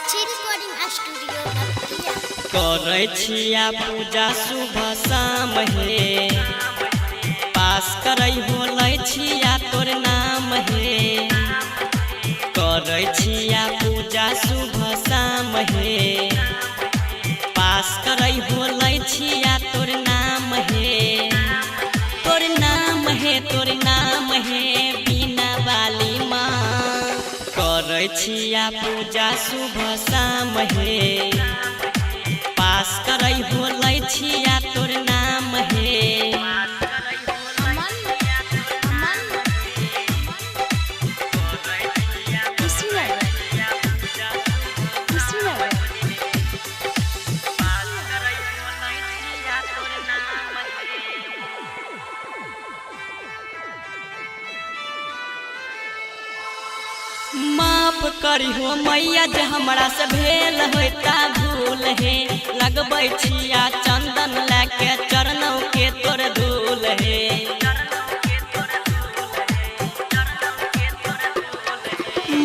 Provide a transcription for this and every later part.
साक्षी recording studio भक्तिया करै छिया पूजा सुबह शाम हे पास करै होलै छिया तोर नाम हे करै छिया पूजा सुबह शाम हे पास करै होलै छिया तोर नाम हे तोर नाम हे तोर नाम हे बिना वाली माँ करै छिया पूजा सुबह शाम हे पास करै होलै छिया तोर नाम हे माफ करी हो मैया जे हमरा से भेल होता भूल हे लगबै छिया चंदन लेके चरणों के तोर धूल हे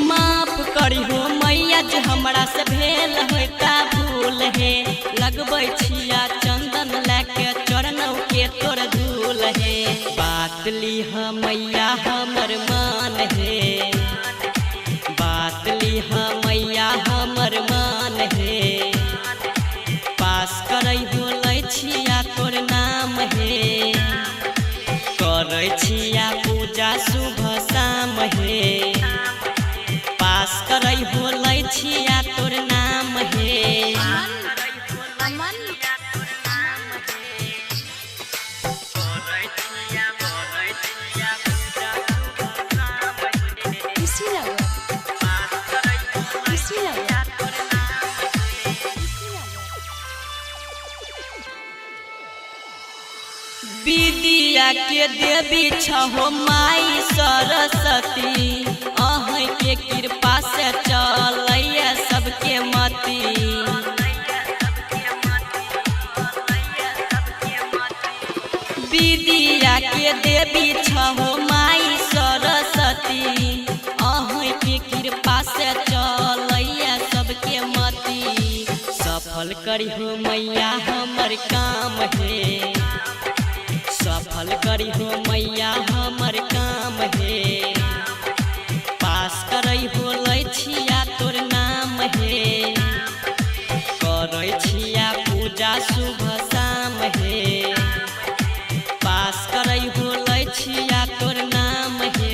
माफ करी हो मैया जे हमरा से भेल होता भूल हे लगबै छिया चंदन लेके चरणों के तोर धूल हे बात लीह मैया हमर मान हे बात लीह मैया हमर मान हे पास करै होलै छिया तोर नाम हे करै छिया पूजा सुबह शाम हे पास करै होलै छिया तोर नाम हे विद्या के देवी छहो माई सरस्वती अहाँ के कृपा से चलैया सबके मती विद्या के देवी छहो माई सरस्वती अहाँ के कृपा से चलैया सबके मती सफल करी हो मैया हमर काम हे सफल करी हो मैया हमर काम हे पास करै होलै छिया तोर नाम हे करै छिया पूजा सुबह शाम हे पास करै होलै छिया तोर नाम हे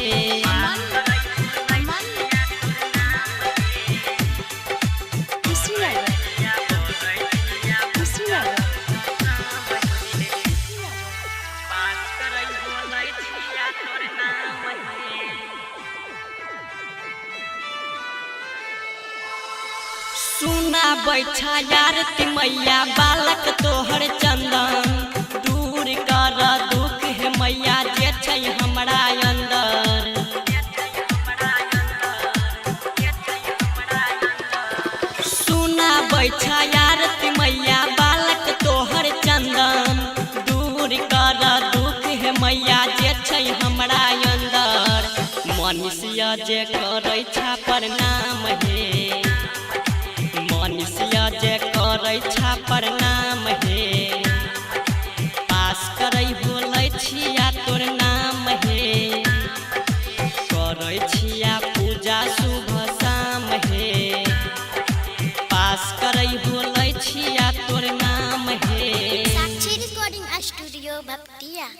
सुना बैठा यारती मैया बालक तोहर चंदन दूर कर दुख है मैया जे छै हमरा अंदर सुना बैठा यारती मैया बालक तोहर चंदन दूर कर दुख है मैया जे छै हमरा अंदर मनुष्य जे करै छा प्रणाम हे मनुष्य जे करै छा प्रणाम हे पास करै होलै छिया तोर नाम हे करै छिया पूजा सुबह शाम हे पास करै होलै छिया तोर नाम हे साक्षी रिकॉर्डिंग स्टूडियो भक्तिया।